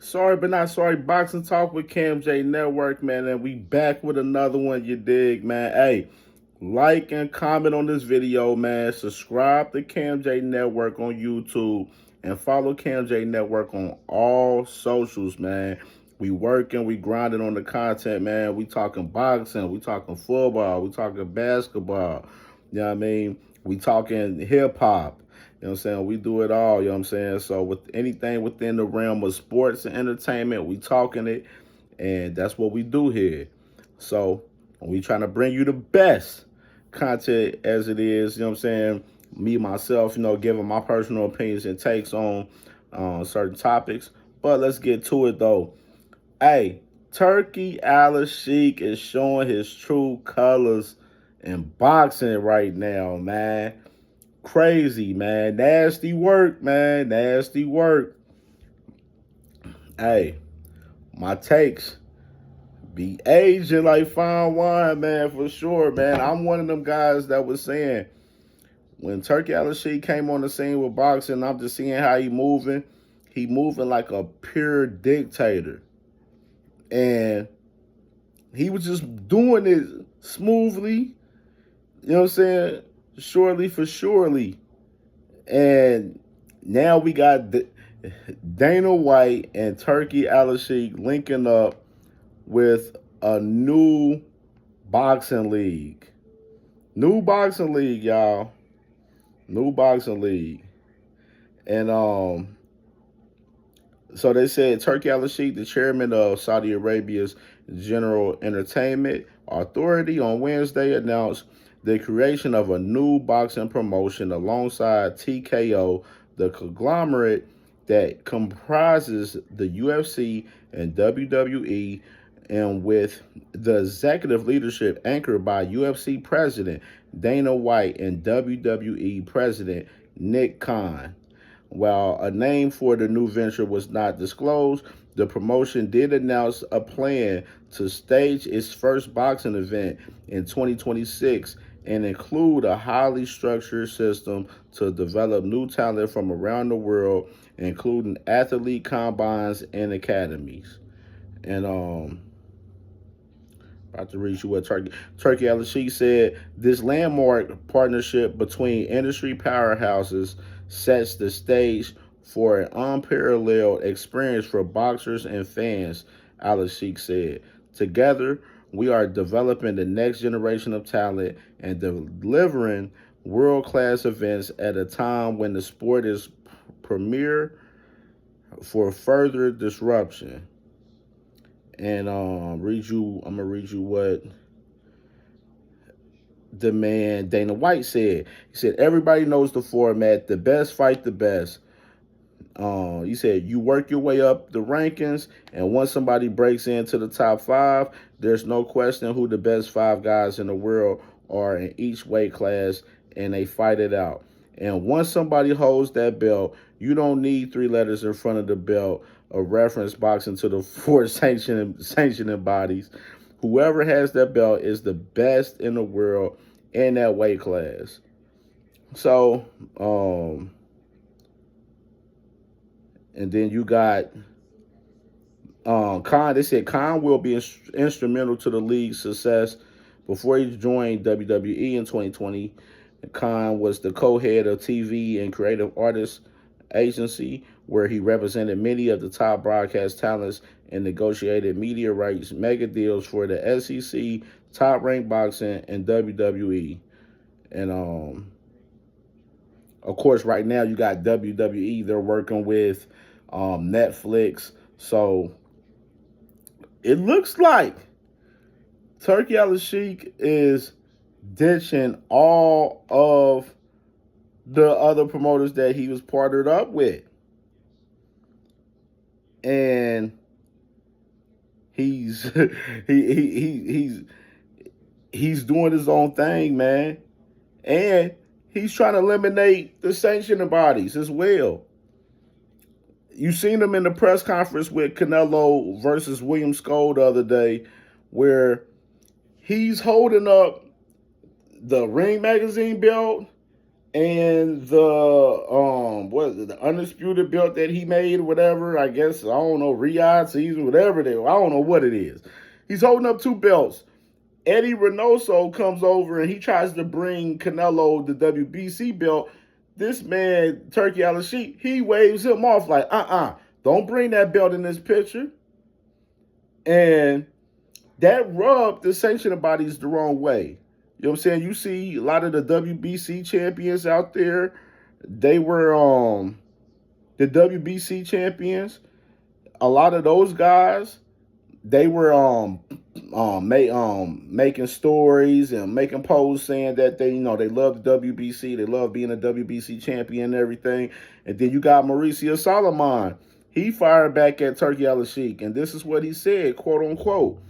Sorry but not sorry. Boxing Talk with CamJNetwork, man. And we back with another one, you dig, man. Hey, like and comment on this video, man. Subscribe to CamJNetwork on YouTube and follow CamJNetwork on all socials, man. We working, we grinding on the content, man. We talking boxing, we talking football, we talking basketball. You know what I mean? We talking hip hop. You know what I'm saying? We do it all, you know what I'm saying? So with anything within the realm of sports and entertainment, we talking it, and that's what we do here. So we trying to bring you the best content as it is, you know what I'm saying? Me, myself, giving my personal opinions and takes on certain topics. But let's get to it, though. Hey, Turki Alalshikh is showing his true colors in boxing right now, man. Crazy, man. Nasty work, man. Nasty work. Hey, my takes be aging like fine wine, man, for sure, man. I'm one of them guys that was saying when Turki Alalshikh came on the scene with boxing, I'm just seeing how he moving. He moving like a pure dictator. And he was just doing it smoothly, you know what I'm saying? Surely for surely. And now we got Dana White and Turki Alalshikh linking up with a new boxing league. New boxing league, y'all. New boxing league. And so they said Turki Alalshikh, the chairman of Saudi Arabia's General Entertainment Authority, on Wednesday announced the creation of a new boxing promotion alongside TKO, the conglomerate that comprises the UFC and WWE, and with the executive leadership anchored by UFC President Dana White and WWE President Nick Khan. While a name for the new venture was not disclosed, the promotion did announce a plan to stage its first boxing event in 2026 and include a highly structured system to develop new talent from around the world, including athlete combines and academies. And about to read you what Turki Alalshikh said. This landmark partnership between industry powerhouses sets the stage for an unparalleled experience for boxers and fans, Alalshikh said. Together, we are developing the next generation of talent and delivering world-class events at a time when the sport is premier for further disruption. And I'm gonna read you what the man Dana White said. He said, everybody knows the format. The best fight the best. He said, you work your way up the rankings, and once somebody breaks into the top 5, there's no question who the best 5 guys in the world are in each weight class, and they fight it out. And once somebody holds that belt, you don't need 3 letters in front of the belt, a reference boxing to the 4 sanctioning bodies. Whoever has that belt is the best in the world in that weight class. So, and then you got Khan. They said Khan will be instrumental to the league's success. Before he joined WWE in 2020, Khan was the co-head of TV and creative artists agency, where he represented many of the top broadcast talents and negotiated media rights mega deals for the SEC, Top Rank Boxing, and WWE. And of course, right now you got WWE. They're working with Netflix. So it looks like Turki Alalshikh is ditching all of the other promoters that he was partnered up with. And he's he's doing his own thing, man. And he's trying to eliminate the sanctioning bodies as well. You seen him in the press conference with Canelo versus William Scold the other day, where he's holding up the Ring Magazine belt and the what is it, the undisputed belt that he made, or whatever. I guess I don't know, Riyadh season, whatever they. I don't know what it is. He's holding up two belts. Eddie Reynoso comes over and he tries to bring Canelo the WBC belt. This man, Turki Alalshikh, he waves him off like, don't bring that belt in this picture. And that rubbed the sanctioning bodies the wrong way. You know what I'm saying? You see a lot of the WBC champions out there. They were the WBC champions. A lot of those guys, they were making stories and making posts saying that they love the WBC, they love being a WBC champion and everything. And then you got Mauricio Solomon. He fired back at Turki Alalshikh, and this is what he said, quote unquote.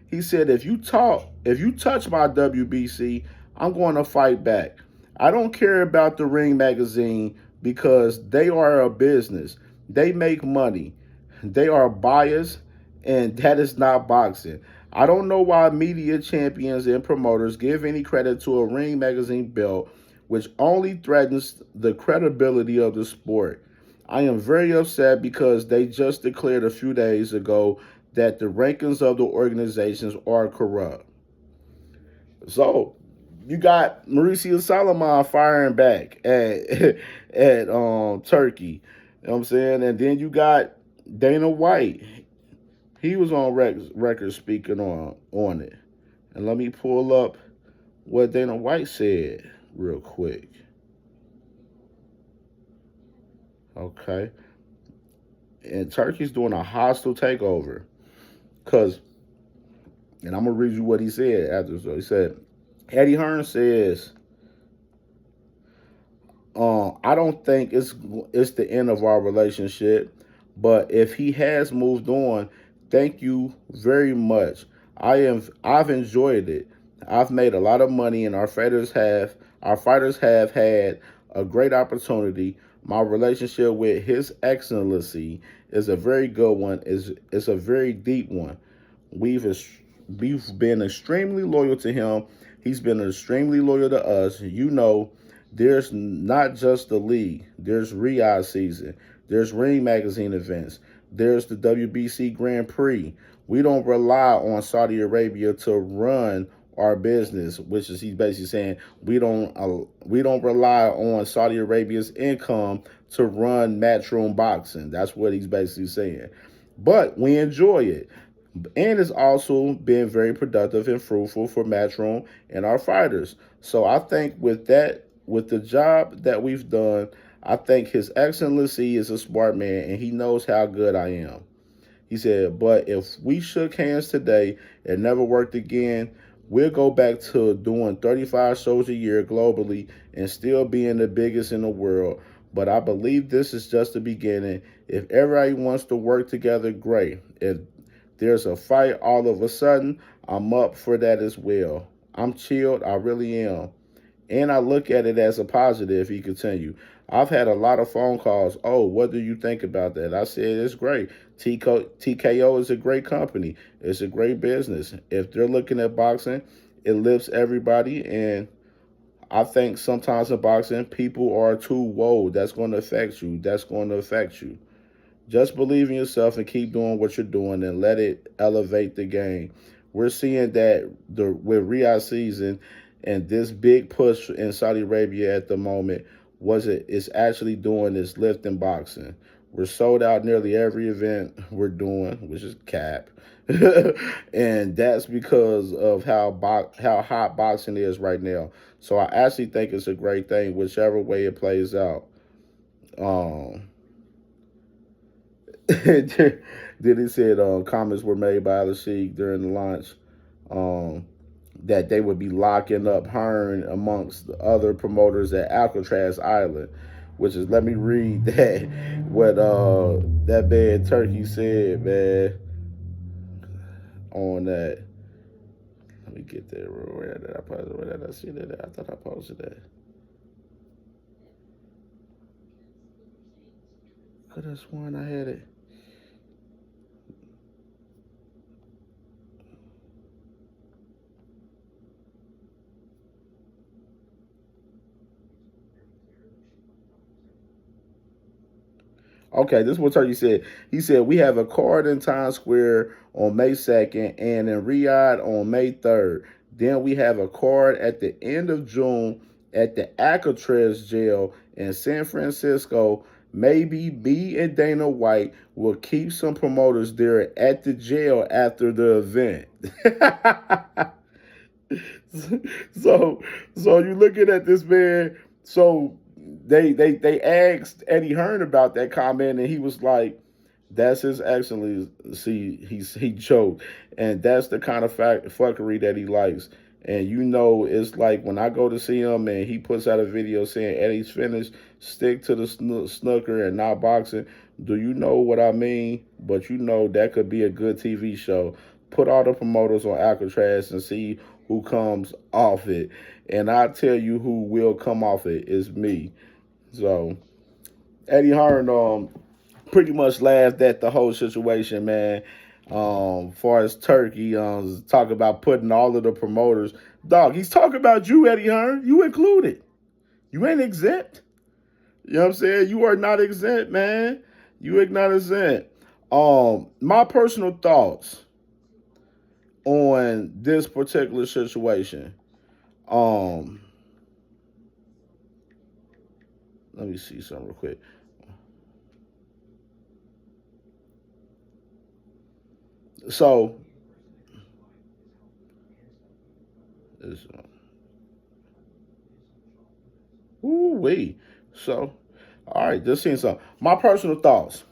He said, if you touch my WBC, I'm going to fight back. I don't care about the Ring magazine because they are a business. They make money. They are biased, and that is not boxing. I don't know why media champions and promoters give any credit to a Ring magazine belt, which only threatens the credibility of the sport. I am very upset because they just declared a few days ago that the rankings of the organizations are corrupt. So you got Mauricio Solomon firing back at Turkey. You know what I'm saying? And then you got Dana White. He was on record speaking on it. And let me pull up what Dana White said real quick. Okay. And Turkey's doing a hostile takeover. Because, and I'm going to read you what he said after. So he said, Eddie Hearn says, I don't think it's the end of our relationship, but if he has moved on, thank you very much. I've enjoyed it. I've made a lot of money, and our fighters have had a great opportunity. My relationship with His Excellency is a very good one. Is a very deep one. We've been extremely loyal to him. He's been extremely loyal to us. There's not just the league. There's Riyadh season. There's Ring magazine events. There's the WBC Grand Prix. We don't rely on Saudi Arabia to run our business, which is he's basically saying we don't rely on Saudi Arabia's income to run Matchroom Boxing. That's what he's basically saying. But we enjoy it. And it's also been very productive and fruitful for Matchroom and our fighters. So I think with the job that we've done, I think His Excellency is a smart man and he knows how good I am. He said, but if we shook hands today and never worked again, we'll go back to doing 35 shows a year globally and still being the biggest in the world. But I believe this is just the beginning. If everybody wants to work together, great. If there's a fight all of a sudden, I'm up for that as well. I'm chilled, I really am. And I look at it as a positive, he continued. I've had a lot of phone calls. Oh, what do you think about that? I said, it's great. TKO is a great company. It's a great business. If they're looking at boxing, it lifts everybody. And I think sometimes in boxing, people are too woke. That's going to affect you. That's going to affect you. Just believe in yourself and keep doing what you're doing and let it elevate the game. We're seeing that with Riyadh season and this big push in Saudi Arabia at the moment, is actually doing is lifting boxing. We're sold out nearly every event we're doing, which is cap. And that's because of how hot boxing is right now. So I actually think it's a great thing, whichever way it plays out. Then he said comments were made by Alalshikh during the launch that they would be locking up Hearn amongst the other promoters at Alcatraz Island, which is, let me read that, what that man Turkey said, man, on that. Let me get there. Where did I post it? Where did I see that? I thought I posted that. Could have sworn I had it. Okay, this is what Turkey said. He said, we have a card in Times Square on May 2nd and in Riyadh on May 3rd. Then we have a card at the end of June at the Alcatraz jail in San Francisco. Maybe me and Dana White will keep some promoters there at the jail after the event. so so you looking at this man. So they asked Eddie Hearn about that comment, and he was like, "That's his excellency." He choked, and that's the kind of fuckery that he likes. And you know, it's like when I go to see him and he puts out a video saying Eddie's finished, stick to the snooker and not boxing. Do you know what I mean? But you know that could be a good TV show. Put all the promoters on Alcatraz and see who comes off it. And I tell you who will come off it is me. So Eddie Hearn pretty much laughed at the whole situation, man. Far as Turkey, talk about putting all of the promoters. Dog, he's talking about you, Eddie Hearn. You included. You ain't exempt. You know what I'm saying? You are not exempt, man. You are not exempt. My personal thoughts on this particular situation. Um, Let me see something real quick. So, this, ooh wee. So, all right, just seeing something. My personal thoughts.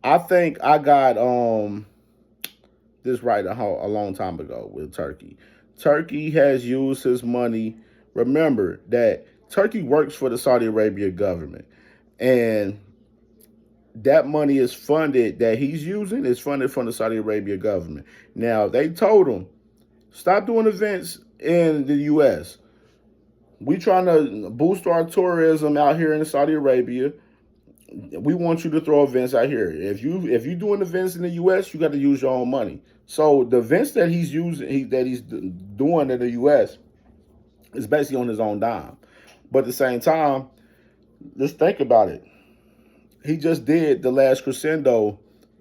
I think I got this right a long time ago with Turkey. Turkey has used his money. Remember that Turkey works for the Saudi Arabia government, and that money is funded that he's using is funded from the Saudi Arabia government. Now they told him stop doing events in the U.S. We trying to boost our tourism out here in Saudi Arabia. We want you to throw events out here. If you doing events in the U.S., you got to use your own money. So the events that he's using, that he's doing in the U.S. is basically on his own dime. But at the same time, let's think about it. He just did the last crescendo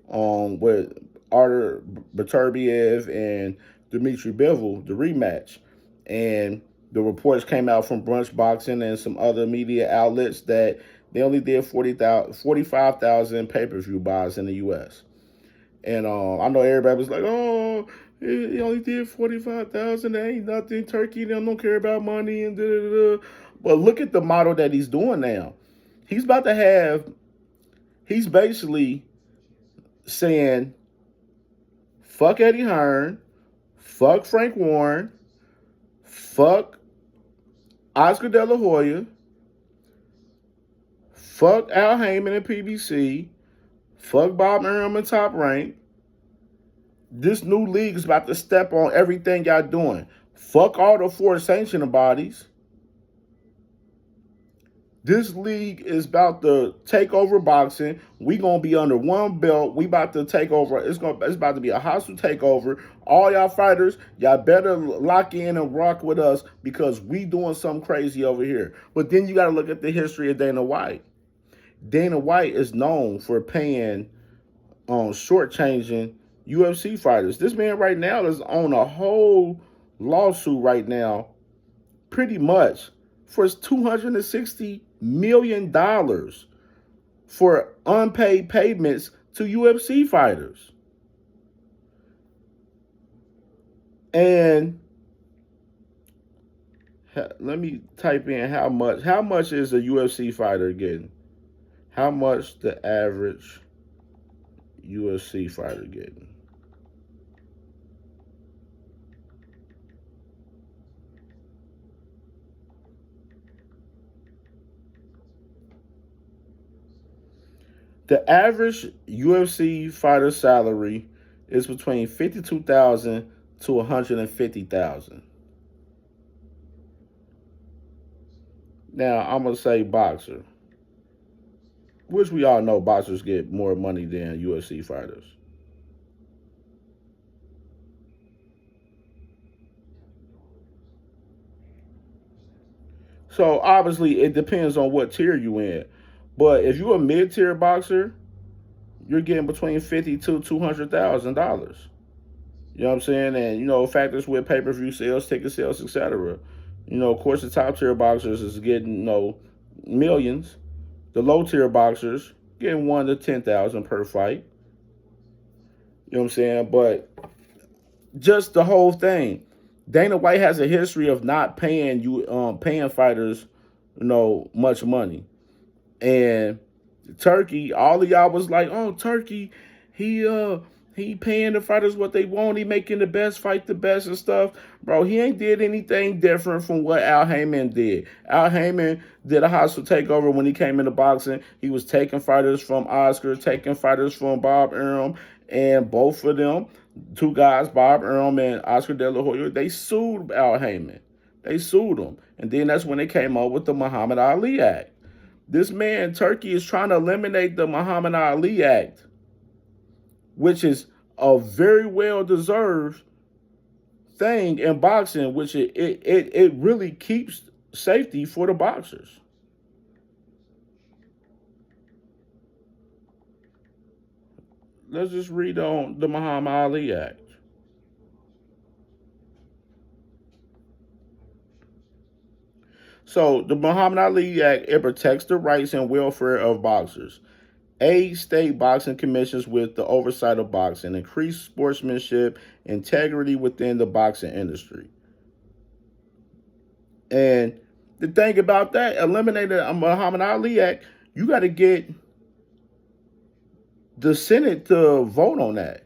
with Artur Beterbiev and Dmitry Bivol, the rematch. And the reports came out from Brunch Boxing and some other media outlets that they only did 45,000 pay-per-view buys in the U.S. And I know everybody was like, oh, he only did 45,000. That ain't nothing. Turkey, they don't care about money and da-da-da. But look at the model that he's doing now. He's about to have, he's basically saying, fuck Eddie Hearn, fuck Frank Warren, fuck Oscar De La Hoya, fuck Al Heyman and PBC, fuck Bob Arum and Top Rank. This new league is about to step on everything y'all doing. Fuck all the four sanctioning bodies. This league is about to take over boxing. We gonna be under one belt. We about to take over. It's about to be a hostile takeover. All y'all fighters, y'all better lock in and rock with us because we doing something crazy over here. But then you got to look at the history of Dana White. Dana White is known for paying shortchanging UFC fighters. This man right now is on a whole lawsuit right now, pretty much for $260 million for unpaid payments to UFC fighters. And let me type in how much. How much is a UFC fighter getting? How much the average UFC fighter getting? The average UFC fighter salary is between 52,000 to 150,000. Now I'm gonna say boxer, which we all know boxers get more money than UFC fighters. So obviously it depends on what tier you in. But if you're a mid-tier boxer, you're getting between $50 to $200,000. You know what I'm saying? And factors with pay-per-view sales, ticket sales, etc. Of course, the top tier boxers is getting millions. The low tier boxers getting 1 to 10,000 per fight. You know what I'm saying? But just the whole thing, Dana White has a history of not paying fighters, much money. And Turkey, all of y'all was like, "Oh, Turkey, he paying the fighters what they want. He making the best fight the best and stuff." Bro, he ain't did anything different from what Al Heyman did. Al Heyman did a hostile takeover when he came into boxing. He was taking fighters from Oscar, taking fighters from Bob Arum, and both of them, two guys, Bob Arum and Oscar De La Hoya, they sued Al Heyman. They sued him. And then that's when they came up with the Muhammad Ali Act. This man, Turkey, is trying to eliminate the Muhammad Ali Act, which is a very well-deserved thing in boxing, which it really keeps safety for the boxers. Let's just read on the Muhammad Ali Act. So the Muhammad Ali Act, it protects the rights and welfare of boxers, aids state boxing commissions with the oversight of boxing, increase sportsmanship, integrity within the boxing industry. And the thing about that, eliminating the Muhammad Ali Act, you got to get the Senate to vote on that,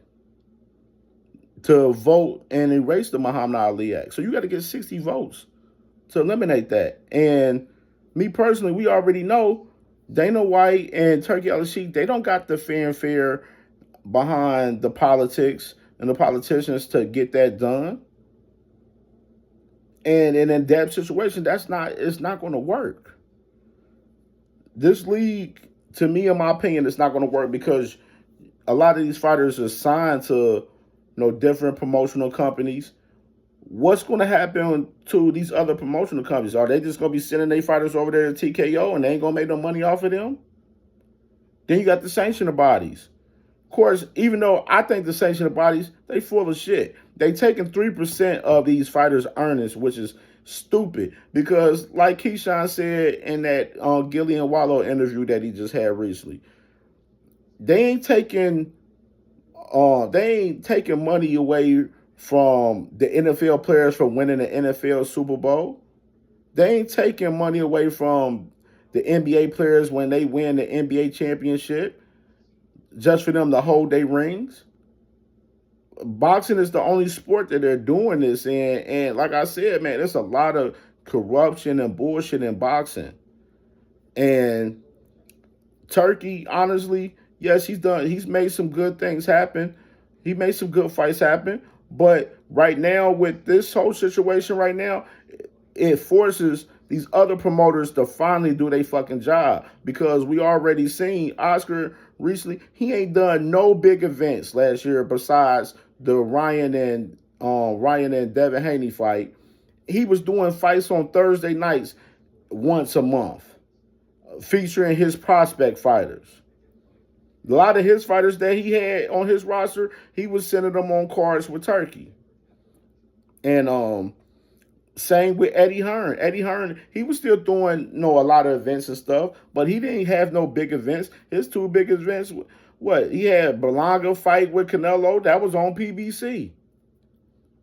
to vote and erase the Muhammad Ali Act. So you got to get 60 votes to eliminate that. And me personally, we already know Dana White and Turki Alalshikh, they don't got the fanfare behind the politics and the politicians to get that done. And in that situation, it's not going to work. This league, to me, in my opinion, it's not going to work because a lot of these fighters are signed to, different promotional companies. What's going to happen to these other promotional companies? Are they just going to be sending their fighters over there to TKO and they ain't going to make no money off of them? Then you got the sanctioning bodies. Of course, even though I think the sanctioning bodies, they full of shit. They taking 3% of these fighters' earnings, which is stupid. Because like Keyshawn said in that Gillian Wallow interview that he just had recently, they ain't taking money away from the NFL players for winning the NFL Super Bowl. They ain't taking money away from the NBA players when they win the NBA championship just for them to hold their rings. Boxing is the only sport that they're doing this in. And like I said, man, there's a lot of corruption and bullshit in boxing. And Turkey, honestly, yes, he's made some good things happen. He made some good fights happen. But right now, with this whole situation right now, it forces these other promoters to finally do their fucking job. Because we already seen Oscar recently, he ain't done no big events last year besides the Ryan and Devin Haney fight. He was doing fights on Thursday nights once a month, featuring his prospect fighters. A lot of his fighters that he had on his roster, he was sending them on cards with Turkey. And same with Eddie Hearn. Eddie Hearn, he was still doing a lot of events and stuff, but he didn't have no big events. His two big events, what? He had Berlanga fight with Canelo. That was on PBC. You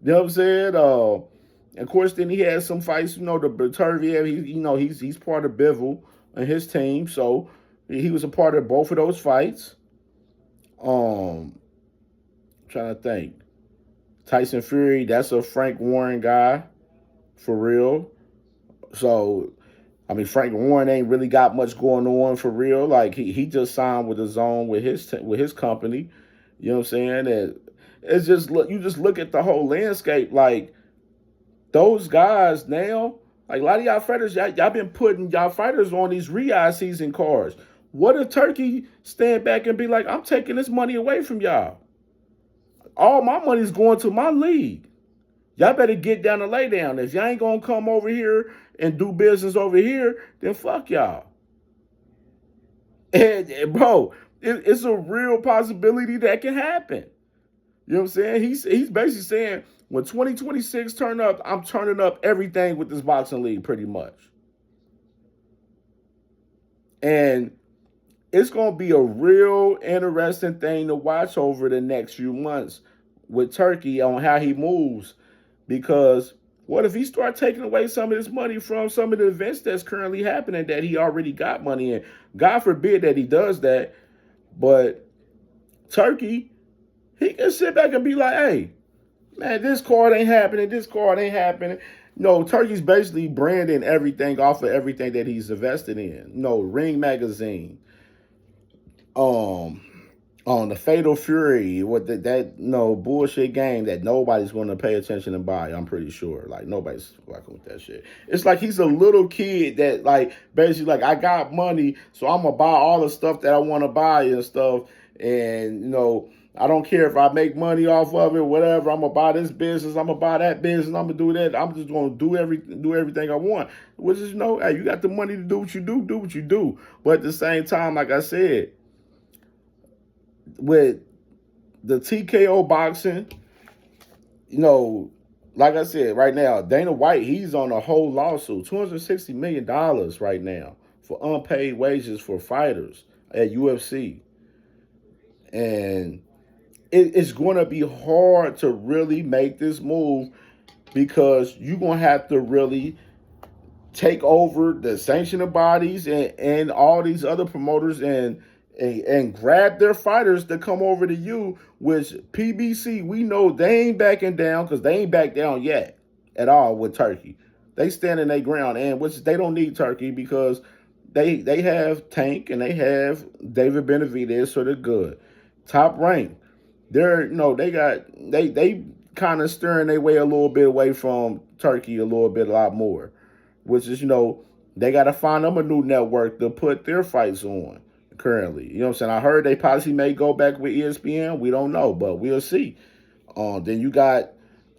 know what I'm saying? Of course, then he had some fights, the Turviev, he's part of Bivol and his team, so he was a part of both of those fights. Trying to think. Tyson Fury, that's a Frank Warren guy, for real. So, Frank Warren ain't really got much going on for real. Like he just signed with the Zone with his company. You know what I'm saying? And it's just you just look at the whole landscape. Like those guys now, like a lot of y'all fighters, y'all been putting y'all fighters on these Riyadh season cards. What if Turkey stand back and be like, I'm taking this money away from y'all? All my money's going to my league. Y'all better get down and lay down. If y'all ain't going to come over here and do business over here, then fuck y'all. And bro, it's a real possibility that can happen. You know what I'm saying? He's basically saying when 2026 turn up, I'm turning up everything with this boxing league pretty much. And it's going to be a real interesting thing to watch over the next few months with Turkey on how he moves. Because what if he start taking away some of this money from some of the events that's currently happening that he already got money in? God forbid that he does that. But Turkey, he can sit back and be like, hey, man, this card ain't happening. This card ain't happening. No, Turkey's basically branding everything off of everything that he's invested in. No, Ring Magazine, um, on the Fatal Fury, what that no bullshit game that nobody's going to pay attention and buy. I'm pretty sure, like nobody's fucking with that shit. It's like he's a little kid that like basically like I got money, so I'm gonna buy all the stuff that I want to buy and stuff, and I don't care if I make money off of it, whatever. I'm gonna buy this business. I'm gonna buy that business. I'm gonna do that. I'm just gonna do everything I want. Which is, hey, you got the money to do what you do what you do. But at the same time, like I said, with the TKO boxing, like I said, right now, Dana White, he's on a whole lawsuit, $260 million right now for unpaid wages for fighters at UFC. And it's going to be hard to really make this move because you're going to have to really take over the sanctioning bodies and all these other promoters and grab their fighters to come over to you, which PBC, we know they ain't backing down because they ain't back down yet at all with Turkey. They stand in their ground, and which they don't need Turkey because they have Tank and they have David Benavidez, so they're good. Top rank. They kind of stirring their way a little bit away from Turkey a lot more, which is, they got to find them a new network to put their fights on currently. You know what I'm saying? I heard they possibly may go back with ESPN. We don't know, but we'll see. Then you got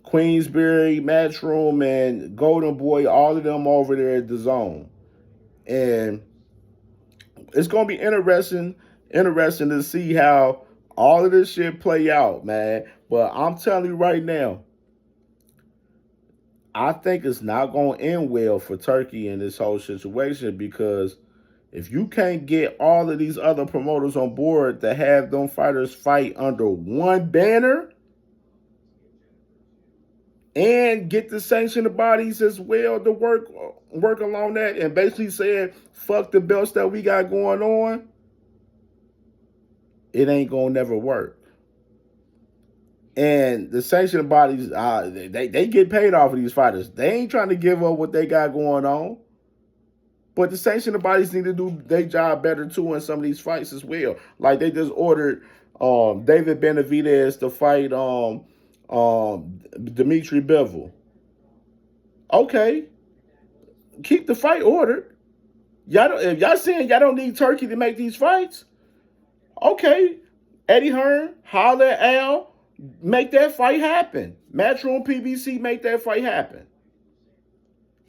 Queensberry, Matchroom, and Golden Boy, all of them over there at the Zone. And it's going to be interesting to see how all of this shit play out, man. But I'm telling you right now, I think it's not going to end well for Turkey in this whole situation because if you can't get all of these other promoters on board to have them fighters fight under one banner and get the sanctioned bodies as well to work along that and basically say, fuck the belts that we got going on, it ain't going to never work. And the sanctioned bodies, they get paid off of these fighters. They ain't trying to give up what they got going on. But the sanctioned bodies need to do their job better too in some of these fights as well. Like they just ordered David Benavidez to fight Dimitri Bivol. Okay, keep the fight ordered. If y'all saying y'all don't need Turkey to make these fights, okay, Eddie Hearn, holler at Al, make that fight happen. Matchroom PBC, make that fight happen.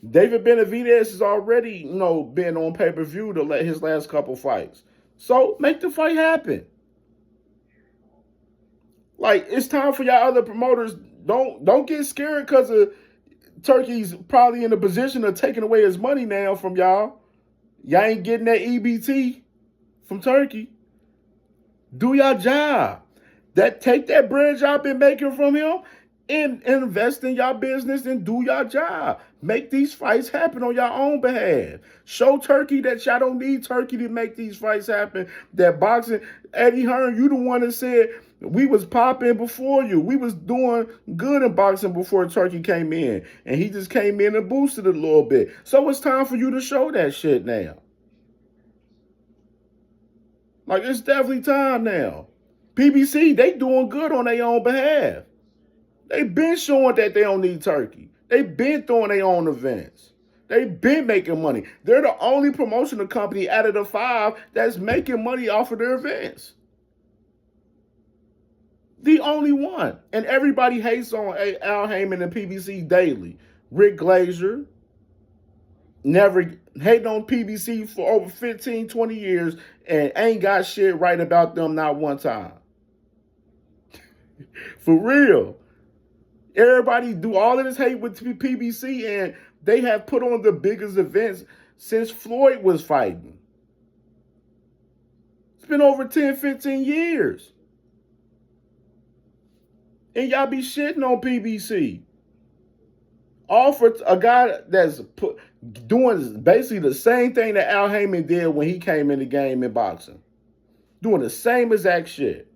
David Benavidez has already, been on pay-per-view to let his last couple fights. So make the fight happen. Like, it's time for y'all other promoters. Don't get scared because of Turkey's probably in a position of taking away his money now from y'all. Y'all ain't getting that EBT from Turkey. Do y'all job. Take that bread y'all been making from him and invest in y'all business and do y'all job. Make these fights happen on your own behalf. Show Turkey that y'all don't need Turkey to make these fights happen. That boxing, Eddie Hearn, you the one that said we was popping before you. We was doing good in boxing before Turkey came in. And he just came in and boosted it a little bit. So it's time for you to show that shit now. Like, it's definitely time now. PBC, they doing good on their own behalf. They been showing that they don't need Turkey. They been throwing their own events. They been making money. They're the only promotional company out of the 5 that's making money off of their events. The only one. And everybody hates on Al Heyman and PBC daily. Rick Glazier never hating on PBC for over 15, 20 years and ain't got shit right about them not one time. For real. Everybody do all of this hate with PBC, and they have put on the biggest events since Floyd was fighting. It's been over 10, 15 years. And y'all be shitting on PBC. All for a guy that's doing basically the same thing that Al Heyman did when he came in the game in boxing. Doing the same exact shit.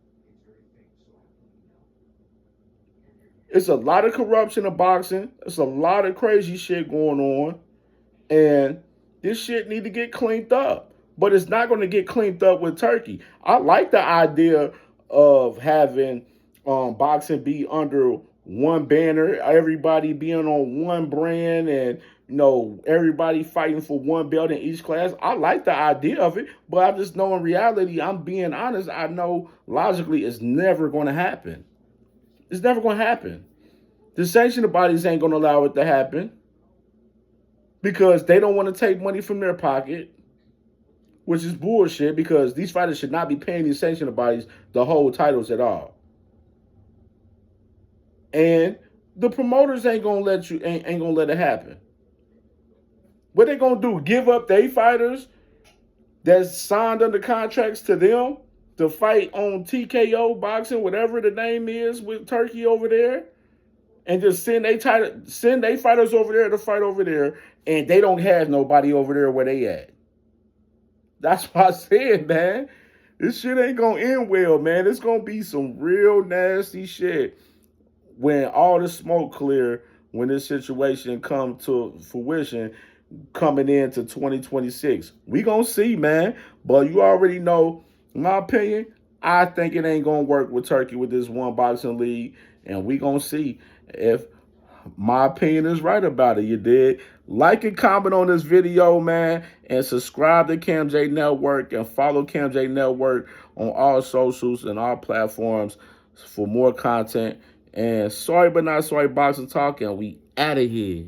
It's a lot of corruption in boxing. It's a lot of crazy shit going on. And this shit need to get cleaned up. But it's not going to get cleaned up with Turkey. I like the idea of having boxing be under one banner, everybody being on one brand, and everybody fighting for one belt in each class. I like the idea of it, but I just know in reality, I'm being honest, I know logically it's never going to happen. It's never going to happen. The sanctioning bodies ain't going to allow it to happen because they don't want to take money from their pocket, which is bullshit because these fighters should not be paying these sanctioning bodies the whole titles at all. And the promoters ain't gonna let it happen. What they gonna do? Give up their fighters that's signed under contracts to them to fight on TKO boxing, whatever the name is with Turkey over there, and just send they fighters over there to fight over there, and they don't have nobody over there where they at. That's why I said, man, this shit ain't gonna end well, man. It's gonna be some real nasty shit when all the smoke clear, when this situation come to fruition coming into 2026. We gonna see, man. But you already know, in my opinion, I think it ain't gonna work with Turkey with this one boxing league. And we gonna see if my opinion is right about it. You did. Like and comment on this video, man. And subscribe to CamJNetwork and follow CamJNetwork on all socials and all platforms for more content. And sorry but not sorry boxing talk, and we out of here.